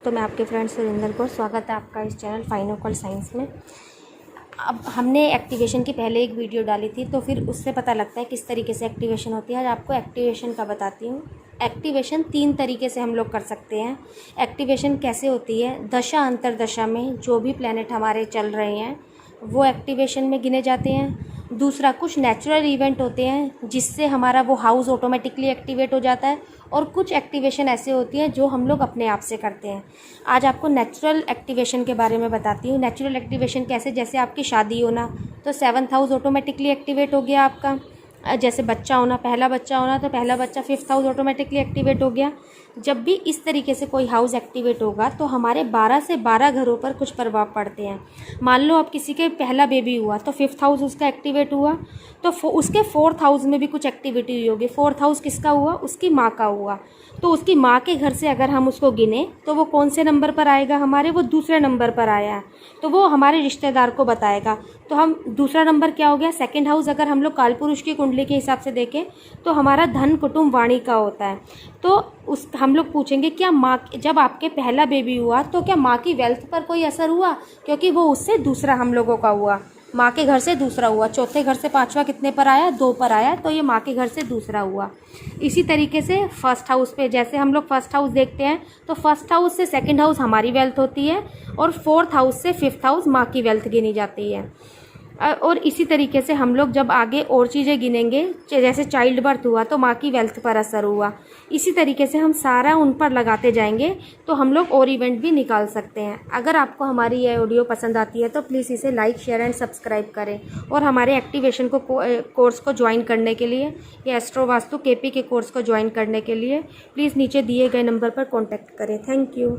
तो मैं आपके फ्रेंड सुरेंद्र को स्वागत है आपका इस चैनल फाइन ऑकल्ट साइंस में। अब हमने एक्टिवेशन की पहले एक वीडियो डाली थी, तो फिर उससे पता लगता है किस तरीके से एक्टिवेशन होती है। आज आपको एक्टिवेशन का बताती हूँ। एक्टिवेशन 3 तरीके से हम लोग कर सकते हैं। एक्टिवेशन कैसे होती है, दशा अंतरदशा में जो भी प्लैनेट हमारे चल रहे हैं वो एक्टिवेशन में गिने जाते हैं। दूसरा, कुछ नेचुरल इवेंट होते हैं जिससे हमारा वो हाउस ऑटोमेटिकली एक्टिवेट हो जाता है, और कुछ एक्टिवेशन ऐसे होती हैं जो हम लोग अपने आप से करते हैं। आज आपको नेचुरल एक्टिवेशन के बारे में बताती हूँ। नेचुरल एक्टिवेशन कैसे, जैसे आपकी शादी होना तो 7th हाउस ऑटोमेटिकली एक्टिवेट हो गया आपका। जैसे बच्चा होना, पहला बच्चा होना तो पहला बच्चा 5th हाउस ऑटोमेटिकली एक्टिवेट हो गया। जब भी इस तरीके से कोई हाउस एक्टिवेट होगा तो हमारे 12 से 12 घरों पर कुछ प्रभाव पड़ते हैं। मान लो अब किसी के पहला बेबी हुआ तो 5th हाउस उसका एक्टिवेट हुआ, तो उसके 4th हाउस में भी कुछ एक्टिविटी हुई होगी। 4th हाउस किसका हुआ, उसकी माँ का हुआ। तो उसकी माँ के घर से अगर हम उसको गिने तो वो कौन से नंबर पर आएगा हमारे, वो दूसरे नंबर पर आया है, तो वो हमारे रिश्तेदार को बताएगा। तो हम दूसरा नंबर क्या हो गया, 2nd हाउस। अगर हम लोग कालपुरुष की कुंडली के हिसाब से देखें तो हमारा धन कुटुंब वाणी का होता है। तो उस हम लोग पूछेंगे क्या माँ, जब आपके पहला बेबी हुआ तो क्या माँ की वेल्थ पर कोई असर हुआ, क्योंकि वो उससे दूसरा हम लोगों का हुआ, माँ के घर से दूसरा हुआ। चौथे घर से 5वां कितने पर आया, 2 पर आया, तो ये माँ के घर से दूसरा हुआ। इसी तरीके से 1st हाउस पे, जैसे हम लोग 1st हाउस देखते हैं तो 1st हाउस से 2nd हाउस हमारी वेल्थ होती है, और 4th हाउस से 5th हाउस माँ की वेल्थ गिनी जाती है। और इसी तरीके से हम लोग जब आगे और चीज़ें गिनेंगे, जैसे चाइल्ड बर्थ हुआ तो माँ की वेल्थ पर असर हुआ। इसी तरीके से हम सारा उन पर लगाते जाएंगे तो हम लोग और इवेंट भी निकाल सकते हैं। अगर आपको हमारी ये ऑडियो पसंद आती है तो प्लीज़ इसे लाइक, शेयर एंड सब्सक्राइब करें। और हमारे एक्टिवेशन को कोर्स को ज्वाइन करने के लिए, या एस्ट्रो वास्तु KP के कोर्स को ज्वाइन करने के लिए प्लीज़ नीचे दिए गए नंबर पर कॉन्टैक्ट करें। Thank you.